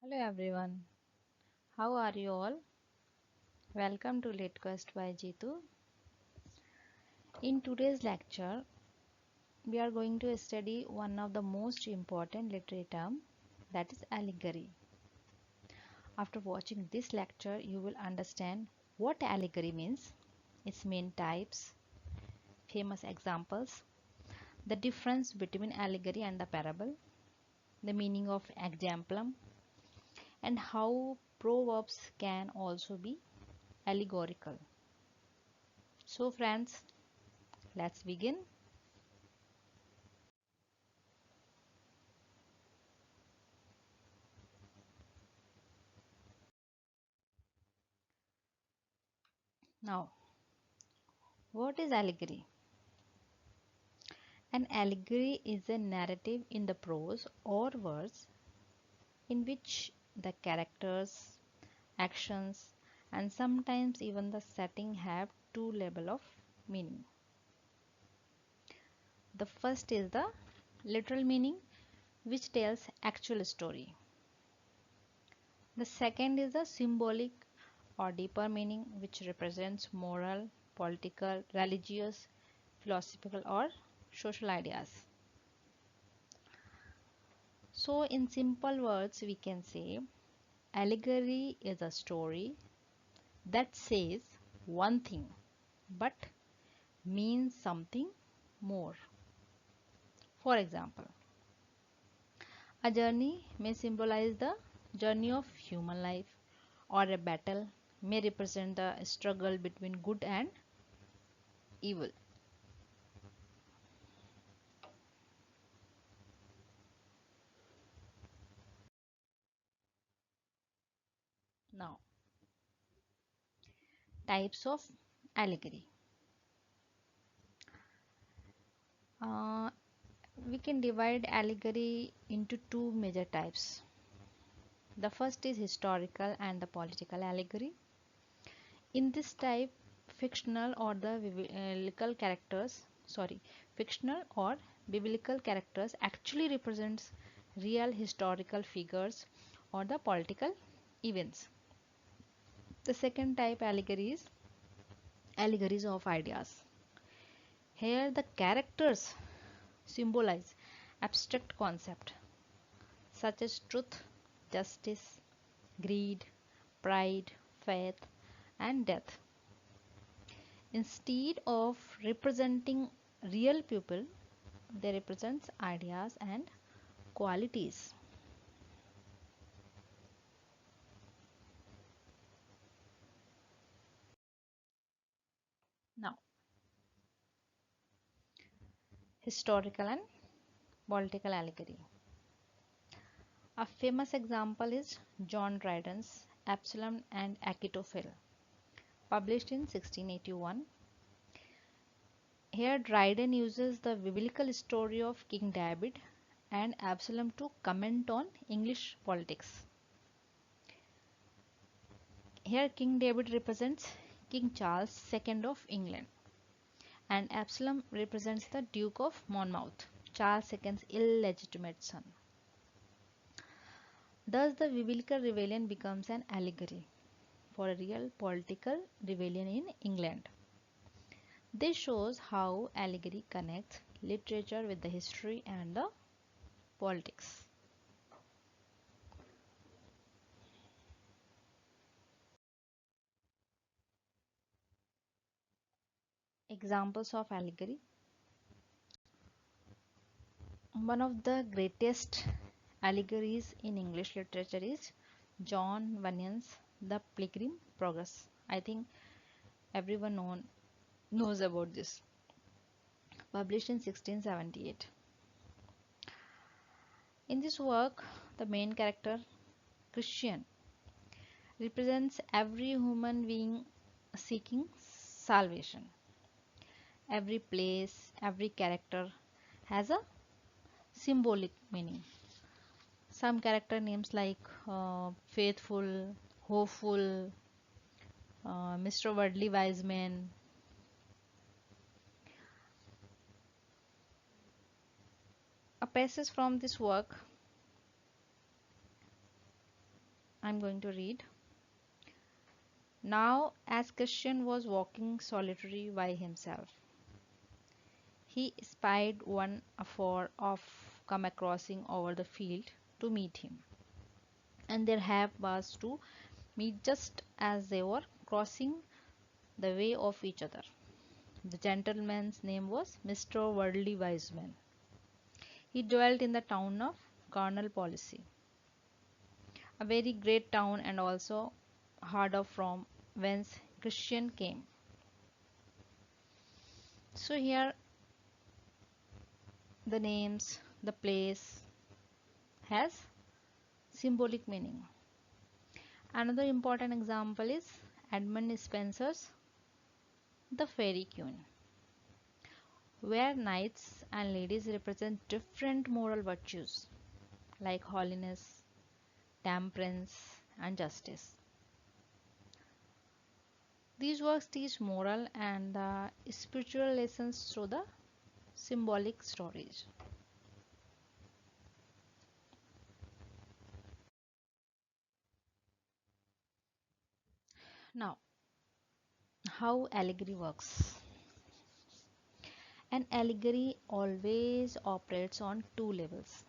Hello everyone, how are you all? Welcome to LitQuest by Jeetu. In today's lecture, we are going to study one of the most important literary term, that is allegory. After watching this lecture, you will understand what allegory means, its main types, famous examples, the difference between allegory and the parable, the meaning of exemplum, and how proverbs can also be allegorical. So friends, let's begin. Now, what is allegory? An allegory is a narrative in the prose or verse in which the characters, actions, and sometimes even the setting have two levels of meaning. The first is the literal meaning, which tells actual story. The second is the symbolic or deeper meaning, which represents moral, political, religious, philosophical, or social ideas. So, in simple words, we can say allegory is a story that says one thing but means something more. For example, a journey may symbolize the journey of human life, or a battle may represent the struggle between good and evil. Now, types of allegory. Uh, we can divide allegory into two major types. The first is historical and the political allegory. In this type, fictional or the biblical characters, fictional or biblical characters actually represents real historical figures or the political events. The second type allegories of ideas. Here the characters symbolize abstract concept such as truth, justice, greed, pride, faith, and death. Instead of representing real people, they represent ideas and qualities. Now, historical and political allegory. A famous example is John Dryden's Absalom and Achitophel, published in 1681. Here, Dryden uses the biblical story of King David and Absalom to comment on English politics. Here, King David represents King Charles II of England, and Absalom represents the Duke of Monmouth, Charles II's illegitimate son. Thus, the biblical rebellion becomes an allegory for a real political rebellion in England. This shows how allegory connects literature with the history and the politics. Examples of allegory. One of the greatest allegories in English literature is John Bunyan's The Pilgrim Progress. I think everyone knows about this. Published in 1678. In this work, the main character, Christian, represents every human being seeking salvation. Every place, every character has a symbolic meaning. Some character names like Faithful, Hopeful, Mr. Worldly Wise Man. A passage from this work I'm going to read. Now, as Christian was walking solitary by himself, he spied one afar off come crossing over the field to meet him, and their hap was to meet just as they were crossing the way of each other. The gentleman's name was Mr. Worldly Wiseman. He dwelt in the town of Carnal Policy, a very great town and also hard of from whence Christian came. So here the names, the place has symbolic meaning. Another important example is Edmund Spenser's The Fairy Queen, where knights and ladies represent different moral virtues like holiness, temperance, and justice. These works teach moral and spiritual lessons through the symbolic stories. Now, how allegory works. An allegory always operates on two levels.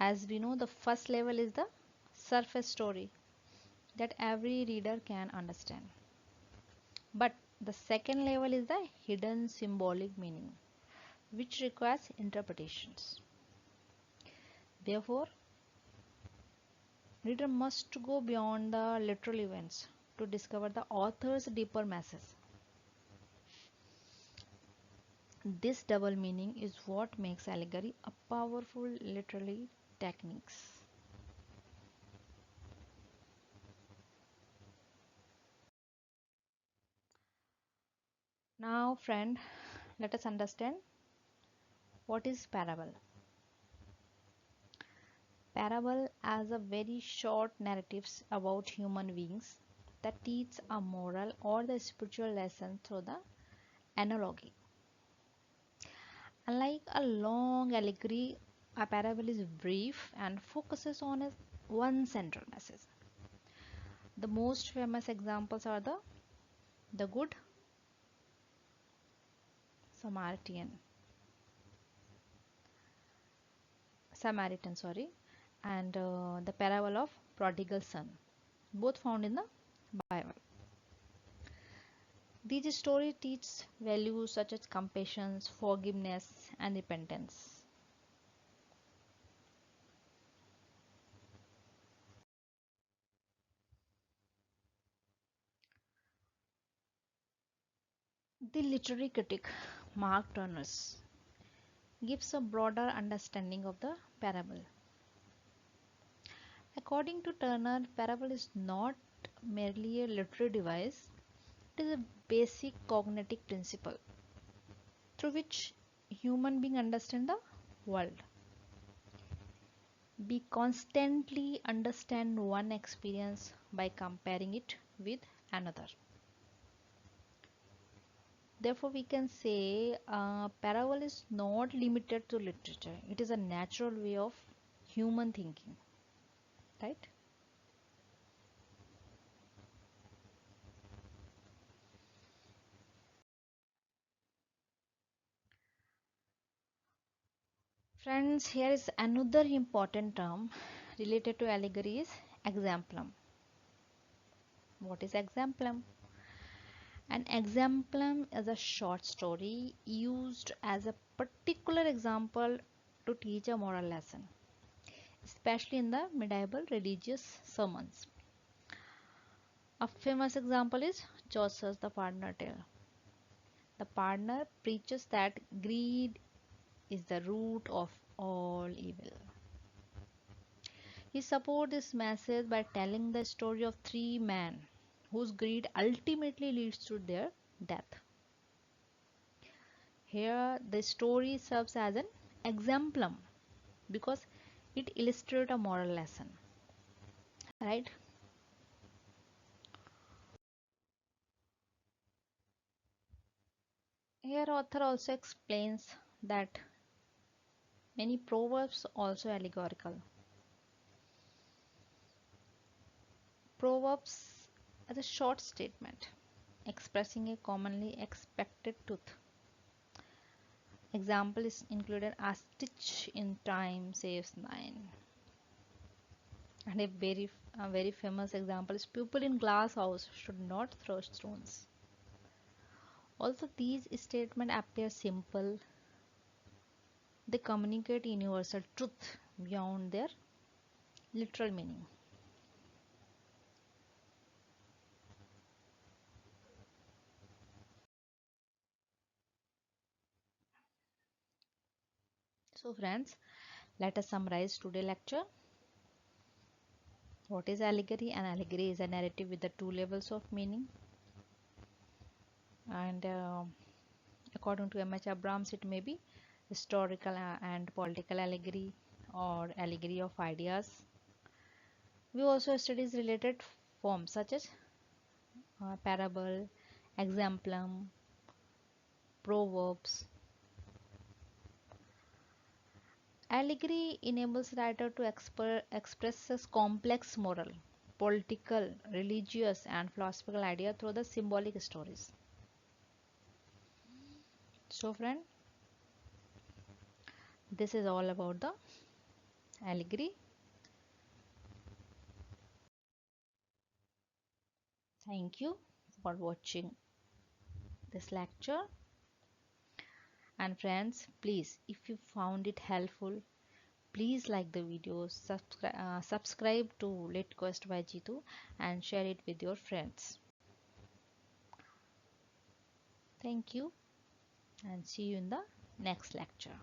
As we know, the first level is the surface story that every reader can understand. But the second level is the hidden symbolic meaning, which requires interpretations. Therefore, reader must go beyond the literal events to discover the author's deeper message. This double meaning is what makes allegory a powerful literary techniques. Now, friend, let us understand what is parable. Parable as a very short narratives about human beings that teach a moral or the spiritual lesson through the analogy. Unlike a long allegory, a parable is brief and focuses on one central message. The most famous examples are the Good Samaritan, Samaritan, and the parable of prodigal son, both found in the Bible. These stories teach values such as compassion, forgiveness, and repentance. The literary critic Mark Turner gives a broader understanding of the parable. According to Turner, parable is not merely a literary device, it is a basic cognitive principle through which human beings understand the world. We constantly understand one experience by comparing it with another. Therefore, we can say parable is not limited to literature. It is a natural way of human thinking, right? Friends, here is another important term related to allegory is exemplum. What is exemplum? An exemplum is a short story used as a particular example to teach a moral lesson, especially in the medieval religious sermons. A famous example is Chaucer's The Partner Tale. The partner preaches that greed is the root of all evil. He supports this message by telling the story of three men whose greed ultimately leads to their death. Here, the story serves as an exemplum because it illustrates a moral lesson, right? Here, author also explains that many proverbs also allegorical. Proverbs as a short statement expressing a commonly expected truth. Example is included: a stitch in time saves nine. And a very famous example is people in glass house should not throw stones. Also, these statements appear simple. They communicate universal truth beyond their literal meaning. So friends, let us summarize today's lecture. What is allegory? An allegory is a narrative with the two levels of meaning. And according to M.H. Abrams, it may be historical and political allegory or allegory of ideas. We also studies related forms such as parable, exemplum, proverbs. Allegory enables writer to express a complex moral, political, religious, and philosophical idea through the symbolic stories. So, friend, this is all about the allegory. Thank you for watching this lecture. And friends, please, if you found it helpful, please like the video, subscribe to LitQuest by Jeetu, and share it with your friends. Thank you, and see you in the next lecture.